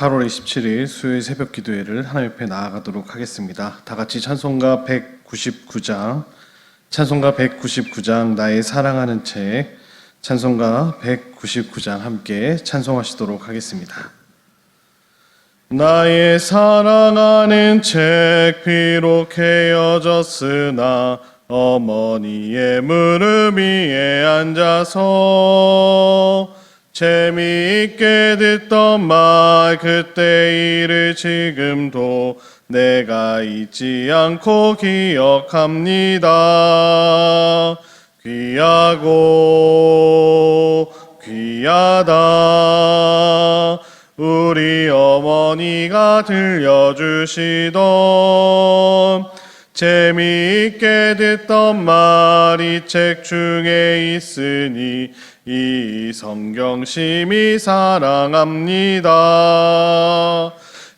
8월 27일 수요일 새벽 기도회를 하나님 앞에 나아가도록 하겠습니다. 다 같이 찬송가 199장 나의 사랑하는 책, 찬송가 199장 함께 찬송하시도록 하겠습니다. 나의 사랑하는 책 비록 헤어졌으나 어머니의 무릎 위에 앉아서 재미있게 듣던 말 그때 일을 지금도 내가 잊지 않고 기억합니다. 귀하고 귀하다 우리 어머니가 들려주시던 재미있게 듣던 말이 책 중에 있으니 이 성경 심히 사랑합니다.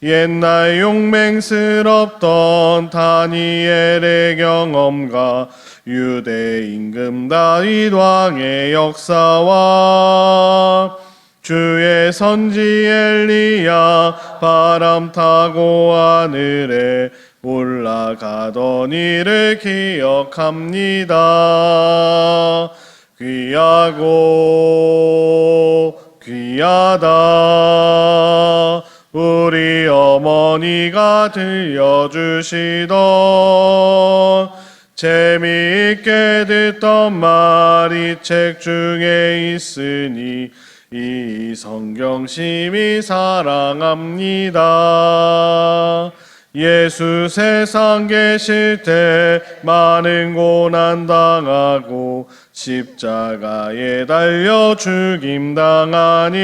옛날 용맹스럽던 다니엘의 경험과 유대 임금 다윗 왕의 역사와 주의 선지 엘리야 바람 타고 하늘에 올라가던 일을 기억합니다. 귀하고 귀하다 우리 어머니가 들려주시던 재미있게 듣던 말이 책 중에 있으니 이 성경 심히 사랑합니다. 예수 세상 계실 때 많은 고난 당하고 십자가에 달려 죽임 당하니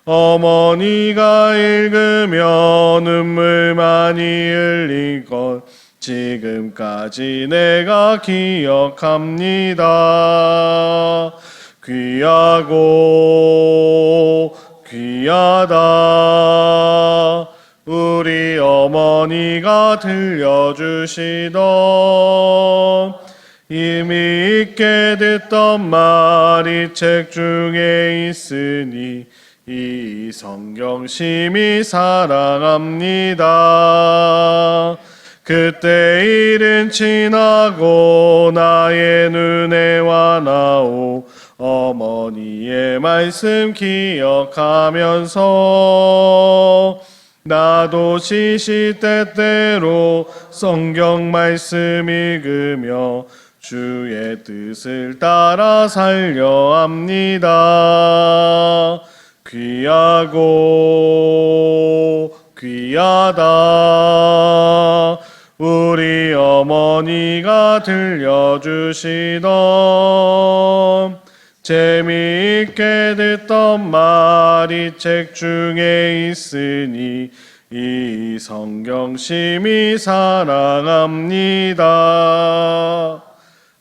어머니가 읽으며 눈물 많이 흘린 것 지금까지 내가 기억합니다. 귀하고 귀하다 우리 어머니가 들려주시던 의미있게 듣던 말이 책 중에 있으니 이 성경 심히 사랑합니다. 그때 일은 지나고 나의 눈에 와나오 어머니의 말씀 기억하면서 나도 시시때때로 성경 말씀 읽으며 주의 뜻을 따라 살려 합니다. 귀하고 귀하다 우리 어머니가 들려주시던 재미있게 듣던 말이 책 중에 있으니 이 성경 심히 사랑합니다.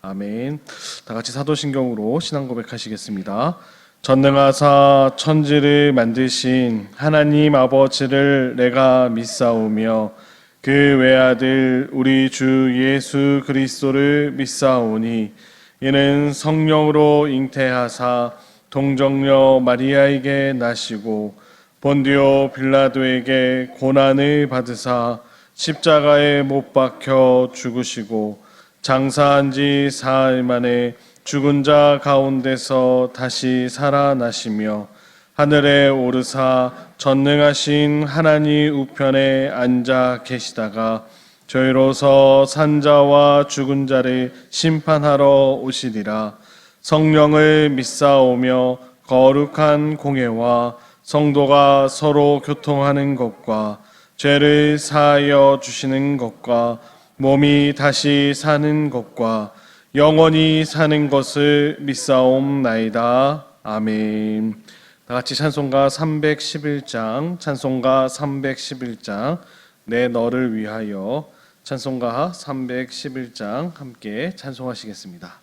아멘. 다 같이 사도신경으로 신앙 고백하시겠습니다. 전능하사 천지를 만드신 하나님 아버지를 내가 믿사오며 그 외아들 우리 주 예수 그리스도를 믿사오니 이는 성령으로 잉태하사 동정녀 마리아에게 나시고 본디오 빌라도에게 고난을 받으사 십자가에 못 박혀 죽으시고 장사한 지 사흘 만에 죽은 자 가운데서 다시 살아나시며 하늘에 오르사 전능하신 하나님 우편에 앉아 계시다가 저희로서 산자와 죽은 자를 심판하러 오시리라. 성령을 믿사오며 거룩한 공예와 성도가 서로 교통하는 것과 죄를 사하여 주시는 것과 몸이 다시 사는 것과 영원히 사는 것을 믿사옵나이다. 아멘. 다 같이 찬송가 311장 내 너를 위하여 찬송가 311장 함께 찬송하시겠습니다.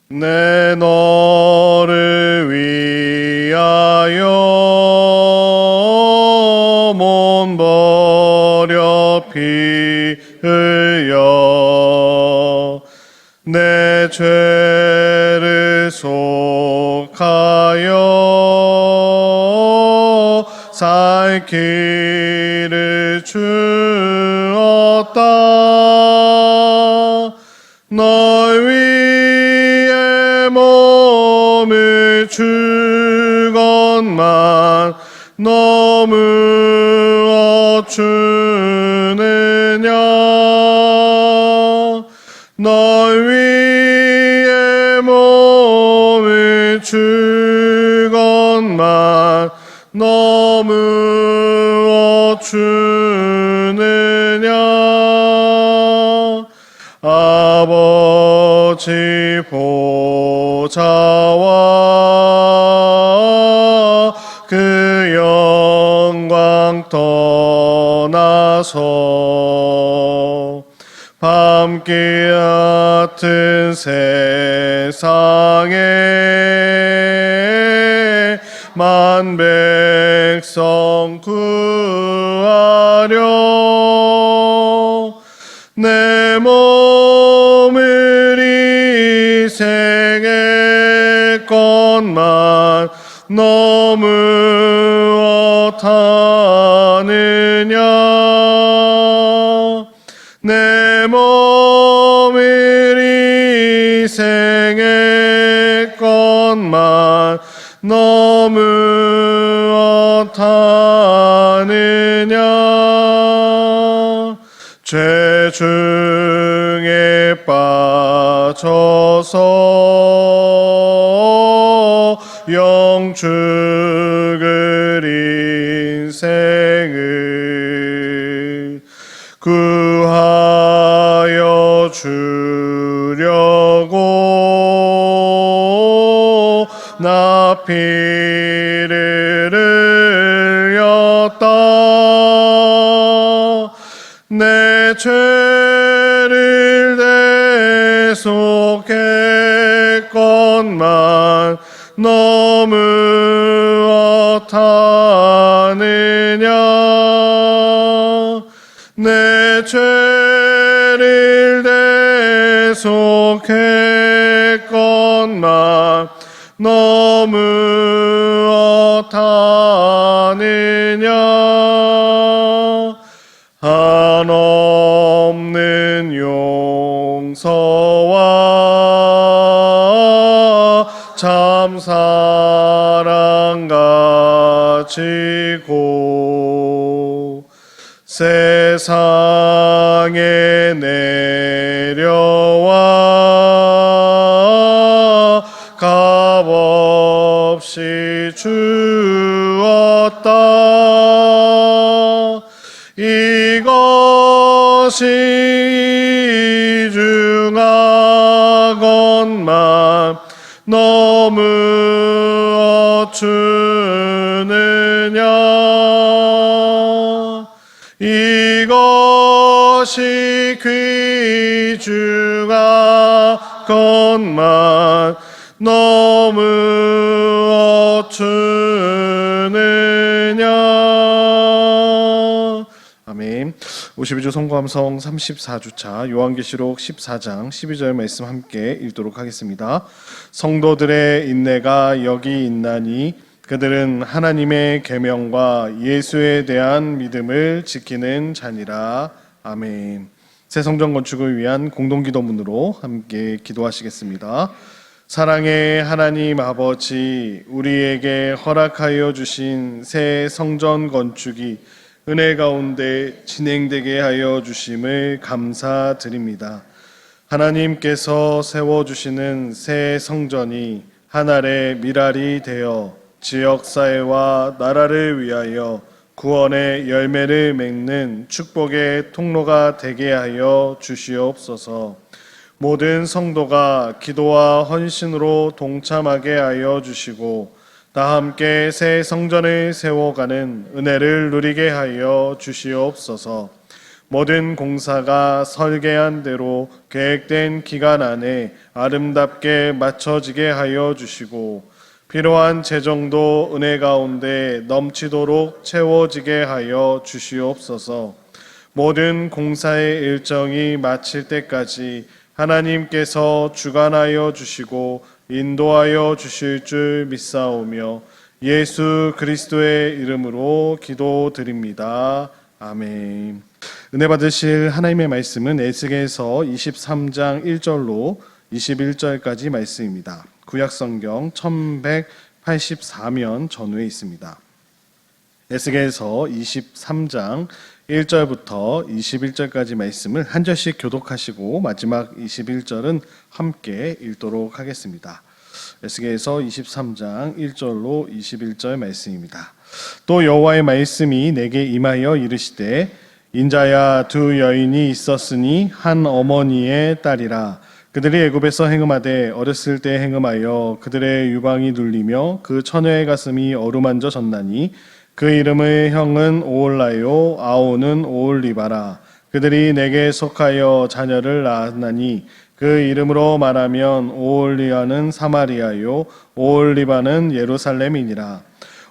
내 너를 위하여 몸 버려 피 흘려 내 죄 속하여 살 길을 주었다. 널 위해 몸을 주건만 너무 어추느냐. 널 위해 몸을 주건만 너무 어추느냐. 아버지 보좌와 그 영광 떠나서 밤길 같은 세상에 만 백성 구하려 내 몸을 희생했건만 너무 어떠하느냐. 내 몸을 희생했건만 너무 어떠하느냐. 죄 중에 빠져서 영 죽을 인생을 구하여 주려고 나 피를 흘렸다. 내 죄를 대속했건만 너무 어떠하느냐. 내 죄를 대속했건만 너무 어떠하느냐. 한없는 용서와 참 사랑 가지고 세상에 내려와 값없이 주었다. 이것이 중하건만 너무 어추느냐. 이것이 귀중하건만 너무 어추느냐. 아멘. 52주 성구함성 34주차 요한계시록 14장 12절 말씀 함께 읽도록 하겠습니다. 성도들의 인내가 여기 있나니 그들은 하나님의 계명과 예수에 대한 믿음을 지키는 자니라. 아멘. 새 성전 건축을 위한 공동기도문으로 함께 기도하시겠습니다. 사랑의 하나님 아버지, 우리에게 허락하여 주신 새 성전 건축이 은혜 가운데 진행되게 하여 주심을 감사드립니다. 하나님께서 세워주시는 새 성전이 하늘의 미랄이 되어 지역사회와 나라를 위하여 구원의 열매를 맺는 축복의 통로가 되게 하여 주시옵소서. 모든 성도가 기도와 헌신으로 동참하게 하여 주시고 다 함께 새 성전을 세워가는 은혜를 누리게 하여 주시옵소서. 모든 공사가 설계한 대로 계획된 기간 안에 아름답게 마쳐지게 하여 주시고 필요한 재정도 은혜 가운데 넘치도록 채워지게 하여 주시옵소서. 모든 공사의 일정이 마칠 때까지 하나님께서 주관하여 주시고 인도하여 주실 줄 믿사오며 예수 그리스도의 이름으로 기도드립니다. 아멘. 은혜 받으실 하나님의 말씀은 에스겔서 23장 1절로 21절까지 말씀입니다. 구약성경 1184면 전후에 있습니다. 에스겔서 23장 1절부터 21절까지 말씀을 한 절씩 교독하시고 마지막 21절은 함께 읽도록 하겠습니다. 에스겔서 23장 1절로 21절 말씀입니다. 또 여호와의 말씀이 내게 임하여 이르시되 인자야, 두 여인이 있었으니 한 어머니의 딸이라. 그들이 애굽에서 행음하되 어렸을 때 행음하여 그들의 유방이 눌리며 그 처녀의 가슴이 어루만져 졌나니 그 이름의 형은 오홀라요 아오는 오홀리바라. 그들이 내게 속하여 자녀를 낳았나니 그 이름으로 말하면 오홀리아는 사마리아요 오홀리바는 예루살렘이니라.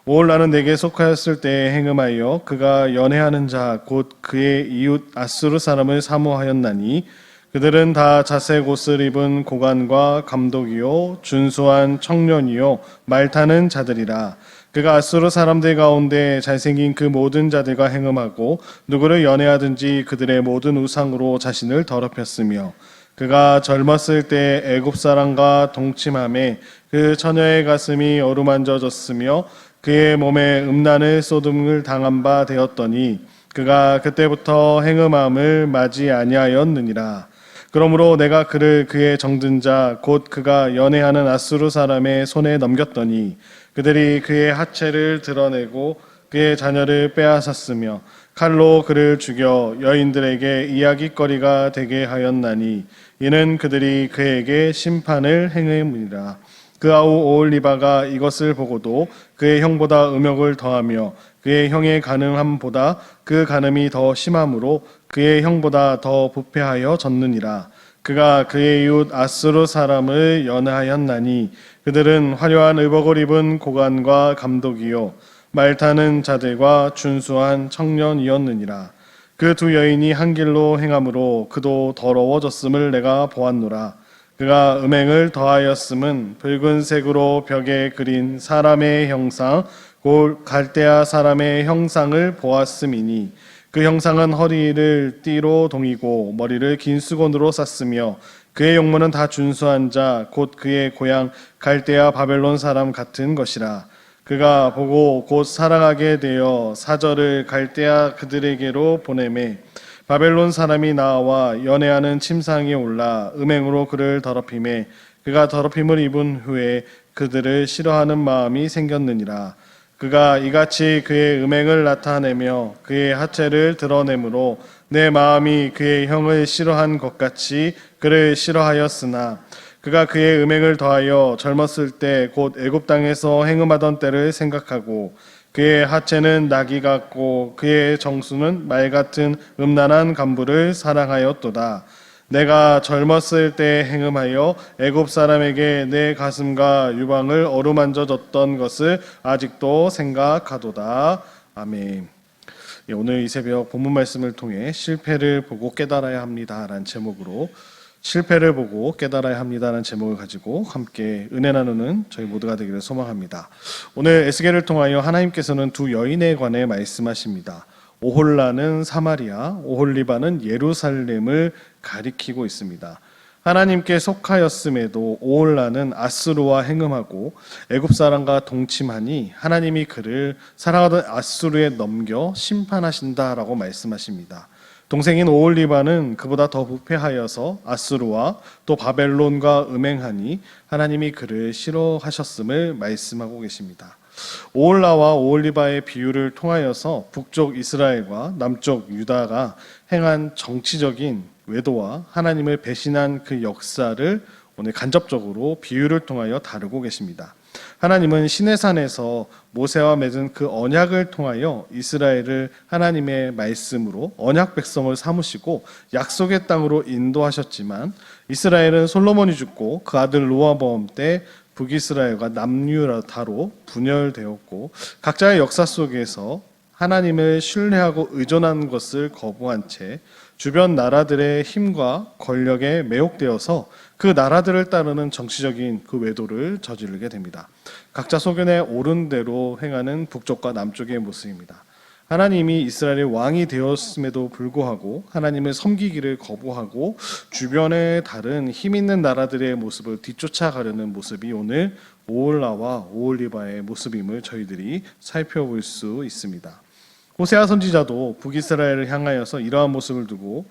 오홀라는 내게 속하였을 때 행음하여 그가 연애하는 자 곧 그의 이웃 아수르 사람을 사모하였나니 그들은 다 자색 옷을 입은 고관과 감독이요 준수한 청년이요 말타는 자들이라. 그가 아수르 사람들 가운데 잘생긴 그 모든 자들과 행음하고 누구를 연애하든지 그들의 모든 우상으로 자신을 더럽혔으며 그가 젊었을 때 애굽 사람과 동침함에 그 처녀의 가슴이 어루만져졌으며 그의 몸에 음란을 쏟음을 당한 바 되었더니 그가 그때부터 행음함을 맞이 아니하였느니라. 그러므로 내가 그를 그의 정든 자 곧 그가 연애하는 아수르 사람의 손에 넘겼더니 그들이 그의 하체를 드러내고 그의 자녀를 빼앗았으며 칼로 그를 죽여 여인들에게 이야깃거리가 되게 하였나니 이는 그들이 그에게 심판을 행함이니라. 그 아우 오홀리바가 이것을 보고도 그의 형보다 음욕을 더하며 그의 형의 간음함보다 그 간음이 더 심함으로 그의 형보다 더 부패하여 졌느니라. 그가 그의 이웃 아수르 사람을 연하였나니 그들은 화려한 의복을 입은 고관과 감독이요 말타는 자들과 준수한 청년이었느니라. 그 두 여인이 한 길로 행함으로 그도 더러워졌음을 내가 보았노라. 그가 음행을 더하였음은 붉은색으로 벽에 그린 사람의 형상 곧 갈대아 사람의 형상을 보았음이니 그 형상은 허리를 띠로 동이고 머리를 긴 수건으로 쌌으며 그의 용모는 다 준수한 자 곧 그의 고향 갈대아 바벨론 사람 같은 것이라. 그가 보고 곧 사랑하게 되어 사절을 갈대아 그들에게로 보내매 바벨론 사람이 나와 연애하는 침상에 올라 음행으로 그를 더럽히매 그가 더럽힘을 입은 후에 그들을 싫어하는 마음이 생겼느니라. 그가 이같이 그의 음행을 나타내며 그의 하체를 드러내므로 내 마음이 그의 형을 싫어한 것 같이 그를 싫어하였으나 그가 그의 음행을 더하여 젊었을 때 곧 애굽 땅에서 행음하던 때를 생각하고 그의 하체는 나귀 같고 그의 정수는 말 같은 음란한 간부를 사랑하였도다. 내가 젊었을 때 행음하여 애굽 사람에게 내 가슴과 유방을 어루만져 줬던 것을 아직도 생각하도다. 아멘. 오늘 이 새벽 본문 말씀을 통해 실패를 보고 깨달아야 합니다라는 제목으로 실패를 보고 깨달아야 합니다라는 제목을 가지고 함께 은혜 나누는 저희 모두가 되기를 소망합니다. 오늘 에스겔을 통하여 하나님께서는 두 여인에 관해 말씀하십니다. 오홀라는 사마리아, 오홀리바는 예루살렘을 가리키고 있습니다. 하나님께 속하였음에도 오홀라는 아수르와 행음하고 애굽 사람과 동침하니 하나님이 그를 사랑하던 아수르에 넘겨 심판하신다라고 말씀하십니다. 동생인 오홀리바는 그보다 더 부패하여서 아수르와 또 바벨론과 음행하니 하나님이 그를 싫어하셨음을 말씀하고 계십니다. 오홀라와 오홀리바의 비유를 통하여서 북쪽 이스라엘과 남쪽 유다가 행한 정치적인 외도와 하나님을 배신한 그 역사를 오늘 간접적으로 비유를 통하여 다루고 계십니다. 하나님은 시내산에서 모세와 맺은 그 언약을 통하여 이스라엘을 하나님의 말씀으로 언약 백성을 삼으시고 약속의 땅으로 인도하셨지만 이스라엘은 솔로몬이 죽고 그 아들 로아보암 때 북이스라엘과 남유다로 분열되었고 각자의 역사 속에서 하나님을 신뢰하고 의존하는 것을 거부한 채 주변 나라들의 힘과 권력에 매혹되어서 그 나라들을 따르는 정치적인 그 외도를 저지르게 됩니다. 각자 소견에 옳은 대로 행하는 북쪽과 남쪽의 모습입니다. 하나님이 이스라엘의 왕이 되었음에도 불구하고 하나님을 섬기기를 거부하고 주변의 다른 힘 있는 나라들의 모습을 뒤쫓아가려는 모습이 오늘 오홀라와 오홀리바의 모습임을 저희들이 살펴볼 수 있습니다. 호세아 선지자도 북이스라엘을 향하여서 이러한 모습을 두고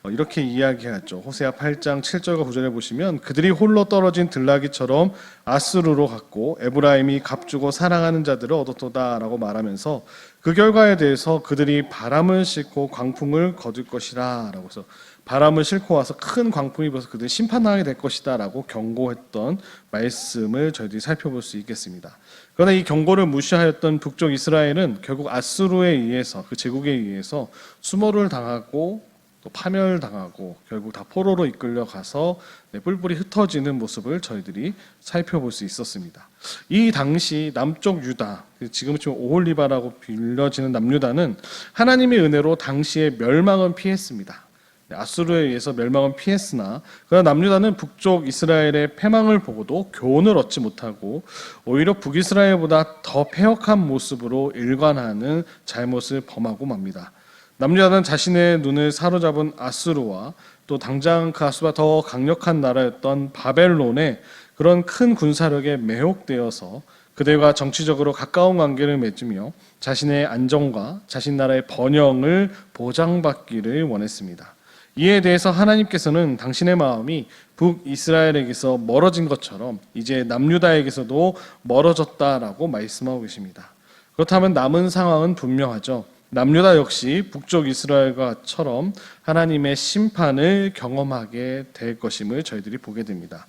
이렇게 이야기하죠. 호세아 8장 7절과 9절에 보시면 그들이 홀로 떨어진 들나귀처럼 아수르로 갔고 에브라임이 값주고 사랑하는 자들을 얻었도다라고 말하면서 그 결과에 대해서 그들이 바람을 싣고 광풍을 거둘 것이라 라고 해서 바람을 싣고 와서 큰 광풍이 불어서 그들이 심판당하게 될 것이다 라고 경고했던 말씀을 저희들이 살펴볼 수 있겠습니다. 그러나 이 경고를 무시하였던 북쪽 이스라엘은 결국 아수르에 의해서 그 제국에 의해서 수모를 당하고 또 파멸당하고 결국 다 포로로 이끌려가서 뿔뿔이 흩어지는 모습을 저희들이 살펴볼 수 있었습니다. 이 당시 남쪽 유다, 지금 오홀리바라고 불려지는 남유다는 하나님의 은혜로 당시에 멸망은 피했습니다. 아수르에 의해서 멸망은 피했으나 그러나 남유다는 북쪽 이스라엘의 패망을 보고도 교훈을 얻지 못하고 오히려 북이스라엘보다 더 패역한 모습으로 일관하는 잘못을 범하고 맙니다. 남유다는 자신의 눈을 사로잡은 아수르와 또 당장 그 아수르가 더 강력한 나라였던 바벨론의 그런 큰 군사력에 매혹되어서 그들과 정치적으로 가까운 관계를 맺으며 자신의 안정과 자신 나라의 번영을 보장받기를 원했습니다. 이에 대해서 하나님께서는 당신의 마음이 북이스라엘에게서 멀어진 것처럼 이제 남유다에게서도 멀어졌다라고 말씀하고 계십니다. 그렇다면 남은 상황은 분명하죠. 남유다 역시 북쪽 이스라엘과처럼 하나님의 심판을 경험하게 될 것임을 저희들이 보게 됩니다.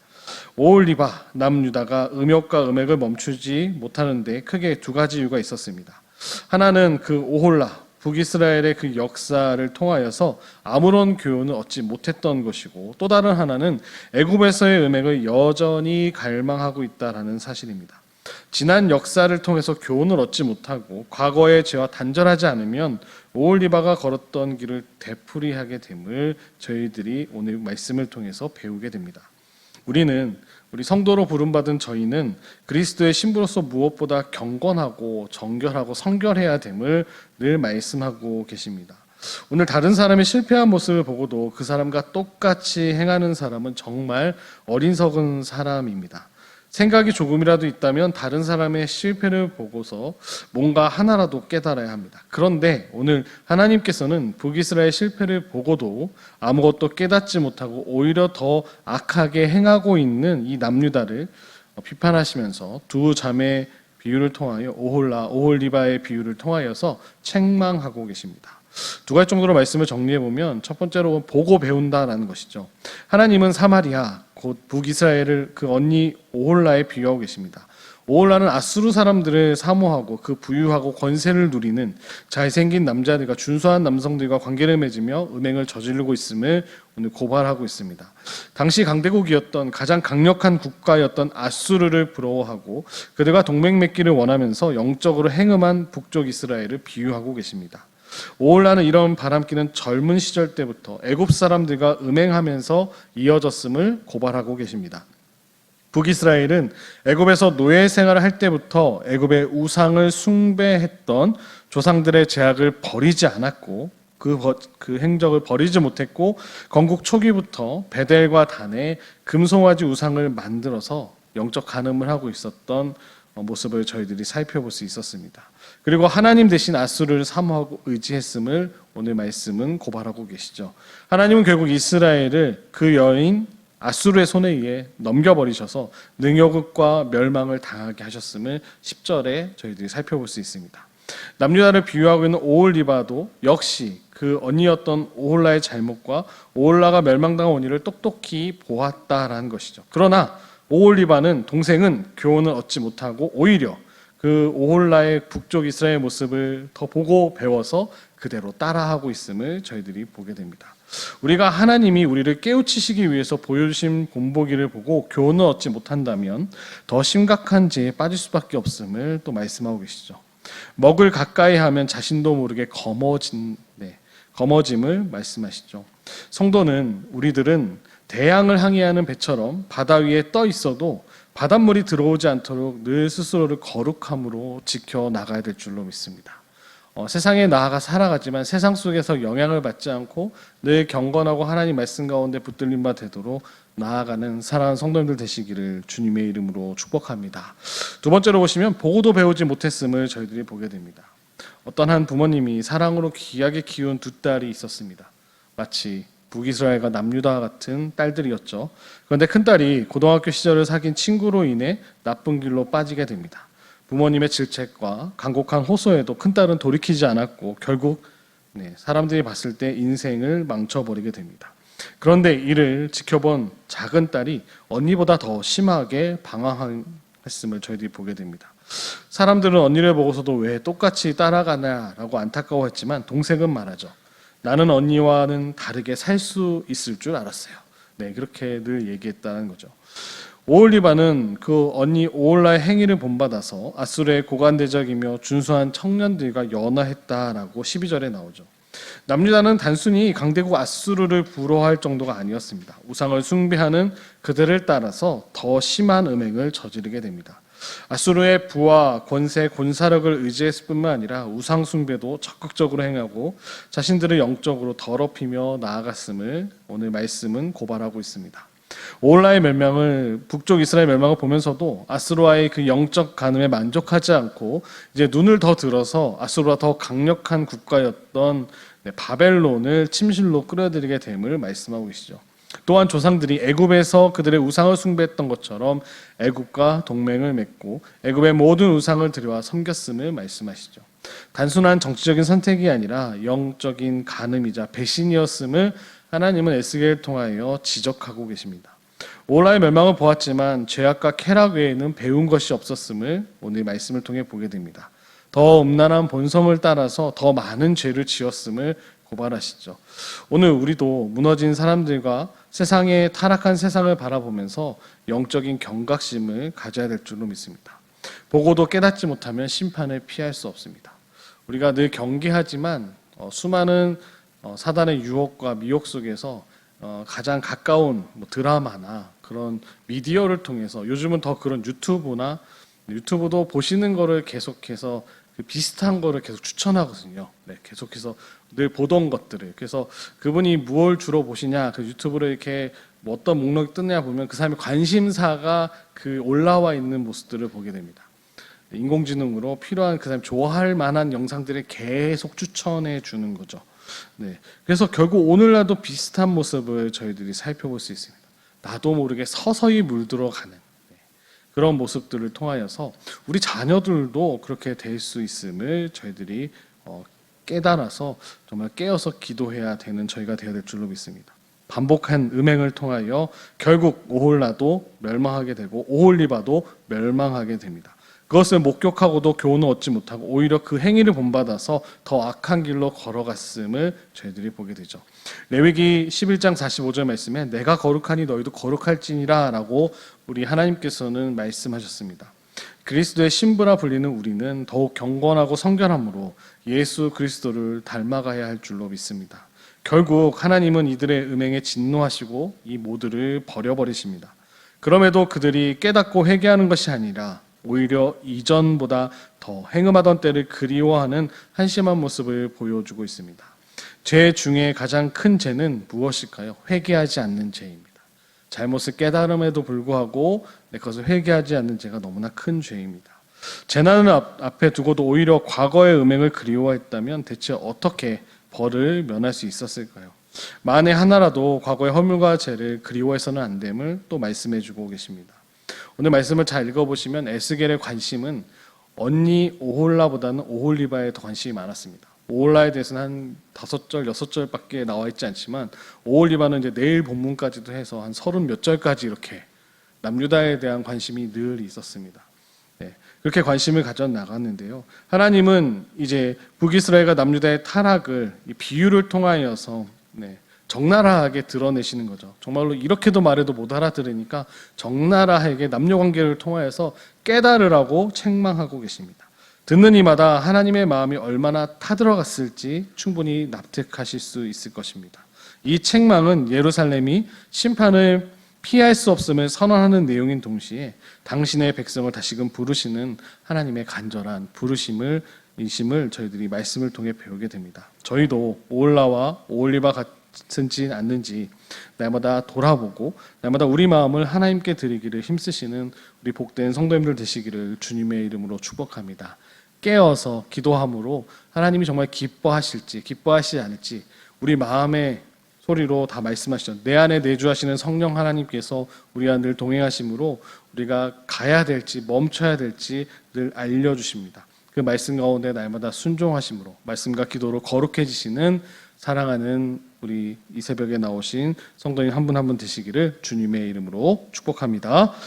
오홀리바, 남유다가 음욕과 음액을 멈추지 못하는데 크게 두 가지 이유가 있었습니다. 하나는 그 오홀라, 북이스라엘의 그 역사를 통하여서 아무런 교훈을 얻지 못했던 것이고 또 다른 하나는 애굽에서의 음행을 여전히 갈망하고 있다라는 사실입니다. 지난 역사를 통해서 교훈을 얻지 못하고 과거의 죄와 단절하지 않으면 오홀리바가 걸었던 길을 되풀이하게 됨을 저희들이 오늘 말씀을 통해서 배우게 됩니다. 우리 성도로 부름받은 저희는 그리스도의 신부로서 무엇보다 경건하고 정결하고 성결해야 됨을 늘 말씀하고 계십니다. 오늘 다른 사람의 실패한 모습을 보고도 그 사람과 똑같이 행하는 사람은 정말 어리석은 사람입니다. 생각이 조금이라도 있다면 다른 사람의 실패를 보고서 뭔가 하나라도 깨달아야 합니다. 그런데 오늘 하나님께서는 북이스라엘 실패를 보고도 아무것도 깨닫지 못하고 오히려 더 악하게 행하고 있는 이 남유다를 비판하시면서 두 자매 비유를 통하여 오홀라, 오홀리바의 비유를 통하여서 책망하고 계십니다. 두 가지 정도로 말씀을 정리해보면 첫 번째로 보고 배운다라는 것이죠. 하나님은 사마리아, 곧 북이스라엘을 그 언니 오홀라에 비유하고 계십니다. 오홀라는 아수르 사람들을 사모하고 그 부유하고 권세를 누리는 잘생긴 남자들과 준수한 남성들과 관계를 맺으며 음행을 저지르고 있음을 오늘 고발하고 있습니다. 당시 강대국이었던 가장 강력한 국가였던 아수르를 부러워하고 그들과 동맹 맺기를 원하면서 영적으로 행음한 북쪽 이스라엘을 비유하고 계십니다. 오홀라는 이런 바람기는 젊은 시절 때부터 애굽 사람들과 음행하면서 이어졌음을 고발하고 계십니다. 북이스라엘은 애굽에서 노예 생활을 할 때부터 애굽의 우상을 숭배했던 조상들의 제약을 버리지 않았고 그 행적을 버리지 못했고 건국 초기부터 베델과 단에 금송아지 우상을 만들어서 영적 간음을 하고 있었던 모습을 저희들이 살펴볼 수 있었습니다. 그리고 하나님 대신 아수르를 사모하고 의지했음을 오늘 말씀은 고발하고 계시죠. 하나님은 결국 이스라엘을 그 여인 아수르의 손에 의해 넘겨버리셔서 능욕과 멸망을 당하게 하셨음을 10절에 저희들이 살펴볼 수 있습니다. 남유다를 비유하고 있는 오홀리바도 역시 그 언니였던 오홀라의 잘못과 오홀라가 멸망당한 원인을 똑똑히 보았다라는 것이죠. 그러나 오홀리바는 동생은 교훈을 얻지 못하고 오히려 그 오홀라의 북쪽 이스라엘 모습을 더 보고 배워서 그대로 따라하고 있음을 저희들이 보게 됩니다. 우리가 하나님이 우리를 깨우치시기 위해서 보여주신 본보기를 보고 교훈을 얻지 못한다면 더 심각한 죄에 빠질 수밖에 없음을 또 말씀하고 계시죠. 먹을 가까이 하면 자신도 모르게 검어짐을 말씀하시죠. 성도는 우리들은 대양을 항해하는 배처럼 바다 위에 떠 있어도 바닷물이 들어오지 않도록 늘 스스로를 거룩함으로 지켜 나가야 될 줄로 믿습니다. 세상에 나아가 살아가지만 세상 속에서 영향을 받지 않고 늘 경건하고 하나님 말씀 가운데 붙들림 바 되도록 나아가는 사랑하는 성도님들 되시기를 주님의 이름으로 축복합니다. 두 번째로 보시면 보고도 배우지 못했음을 저희들이 보게 됩니다. 어떤 한 부모님이 사랑으로 귀하게 키운 두 딸이 있었습니다. 마치 북이스라엘과 남유다와 같은 딸들이었죠. 그런데 큰딸이 고등학교 시절을 사귄 친구로 인해 나쁜 길로 빠지게 됩니다. 부모님의 질책과 간곡한 호소에도 큰딸은 돌이키지 않았고 결국 사람들이 봤을 때 인생을 망쳐버리게 됩니다. 그런데 이를 지켜본 작은 딸이 언니보다 더 심하게 방황했음을 저희들이 보게 됩니다. 사람들은 언니를 보고서도 왜 똑같이 따라가냐라고 안타까워했지만 동생은 말하죠. 나는 언니와는 다르게 살 수 있을 줄 알았어요. 그렇게 늘 얘기했다는 거죠. 오홀리바는 그 언니 오홀라의 행위를 본받아서 아수르의 고관대적이며 준수한 청년들과 연화했다라고 12절에 나오죠. 남유다는 단순히 강대국 아수르를 부러워할 정도가 아니었습니다. 우상을 숭배하는 그들을 따라서 더 심한 음행을 저지르게 됩니다. 아수르의 부와 권세, 권사력을 의지했을 뿐만 아니라 우상 숭배도 적극적으로 행하고 자신들을 영적으로 더럽히며 나아갔음을 오늘 말씀은 고발하고 있습니다. 오홀라의 멸망을, 북쪽 이스라엘 멸망을 보면서도 아수르와의 그 영적 간음에 만족하지 않고 이제 눈을 더 들어서 아수르와 더 강력한 국가였던 바벨론을 침실로 끌어들이게 됨을 말씀하고 계시죠. 또한 조상들이 애굽에서 그들의 우상을 숭배했던 것처럼 애굽과 동맹을 맺고 애굽의 모든 우상을 들여와 섬겼음을 말씀하시죠. 단순한 정치적인 선택이 아니라 영적인 간음이자 배신이었음을 하나님은 에스겔을 통하여 지적하고 계십니다. 오홀라의 멸망을 보았지만 죄악과 쾌락 외에는 배운 것이 없었음을 오늘 말씀을 통해 보게 됩니다. 더 음란한 본성을 따라서 더 많은 죄를 지었음을 고발하시죠. 오늘 우리도 무너진 사람들과 세상의 타락한 세상을 바라보면서 영적인 경각심을 가져야 될 줄로 믿습니다. 보고도 깨닫지 못하면 심판을 피할 수 없습니다. 우리가 늘 경계하지만 수많은 사단의 유혹과 미혹 속에서 가장 가까운 드라마나 그런 미디어를 통해서 요즘은 더 그런 유튜브도 보시는 거를 계속해서 비슷한 거를 계속 추천하거든요. 계속해서 늘 보던 것들을. 그래서 그분이 무엇을 주로 보시냐, 그 유튜브를 이렇게 어떤 목록이 뜨냐 보면 그 사람의 관심사가 그 올라와 있는 모습들을 보게 됩니다. 인공지능으로 필요한 그 사람이 좋아할 만한 영상들을 계속 추천해 주는 거죠. 그래서 결국 오늘날도 비슷한 모습을 저희들이 살펴볼 수 있습니다. 나도 모르게 서서히 물들어가는 그런 모습들을 통하여서 우리 자녀들도 그렇게 될 수 있음을 저희들이 깨달아서 정말 깨어서 기도해야 되는 저희가 되어야 될 줄로 믿습니다. 반복한 음행을 통하여 결국 오홀라도 멸망하게 되고 오홀리바도 멸망하게 됩니다. 그것을 목격하고도 교훈을 얻지 못하고 오히려 그 행위를 본받아서 더 악한 길로 걸어갔음을 저희들이 보게 되죠. 레위기 11장 45절 말씀에 내가 거룩하니 너희도 거룩할지니라 라고 우리 하나님께서는 말씀하셨습니다. 그리스도의 신부라 불리는 우리는 더욱 경건하고 성결함으로 예수 그리스도를 닮아가야 할 줄로 믿습니다. 결국 하나님은 이들의 음행에 진노하시고 이 모두를 버려버리십니다. 그럼에도 그들이 깨닫고 회개하는 것이 아니라 오히려 이전보다 더 행음하던 때를 그리워하는 한심한 모습을 보여주고 있습니다. 죄 중에 가장 큰 죄는 무엇일까요? 회개하지 않는 죄입니다. 잘못을 깨달음에도 불구하고 그것을 회개하지 않는 죄가 너무나 큰 죄입니다. 재난을 앞에 두고도 오히려 과거의 음행을 그리워했다면 대체 어떻게 벌을 면할 수 있었을까요? 만에 하나라도 과거의 허물과 죄를 그리워해서는 안 됨을 또 말씀해 주고 계십니다. 오늘 말씀을 잘 읽어보시면 에스겔의 관심은 언니 오홀라보다는 오홀리바에 더 관심이 많았습니다. 오홀라에 대해서는 한 5절, 6절밖에 나와 있지 않지만 오홀리바는 이제 내일 본문까지도 해서 한 30몇 절까지 이렇게 남유다에 대한 관심이 늘 있었습니다. 그렇게 관심을 가져 나갔는데요. 하나님은 이제 북이스라엘과 남유다의 타락을 이 비유를 통하여서 적나라하게 드러내시는 거죠. 정말로 이렇게도 말해도 못 알아들으니까 적나라하게 남녀관계를 통하여서 깨달으라고 책망하고 계십니다. 듣는 이마다 하나님의 마음이 얼마나 타들어갔을지 충분히 납득하실 수 있을 것입니다. 이 책망은 예루살렘이 심판을 피할 수 없음을 선언하는 내용인 동시에 당신의 백성을 다시금 부르시는 하나님의 간절한 부르심을 인심을 저희들이 말씀을 통해 배우게 됩니다. 저희도 오올라와 오올리바 같은지 않는지 날마다 돌아보고 날마다 우리 마음을 하나님께 드리기를 힘쓰시는 우리 복된 성도님들 되시기를 주님의 이름으로 축복합니다. 깨어서 기도함으로 하나님이 정말 기뻐하실지 기뻐하시지 않을지 우리 마음의 소리로 다 말씀하시죠. 내 안에 내주하시는 성령 하나님께서 우리 안을 동행하심으로 우리가 가야 될지 멈춰야 될지 늘 알려주십니다. 그 말씀 가운데 날마다 순종하심으로 말씀과 기도로 거룩해지시는 사랑하는 우리 이 새벽에 나오신 성도님 한 분 한 분 되시기를 주님의 이름으로 축복합니다.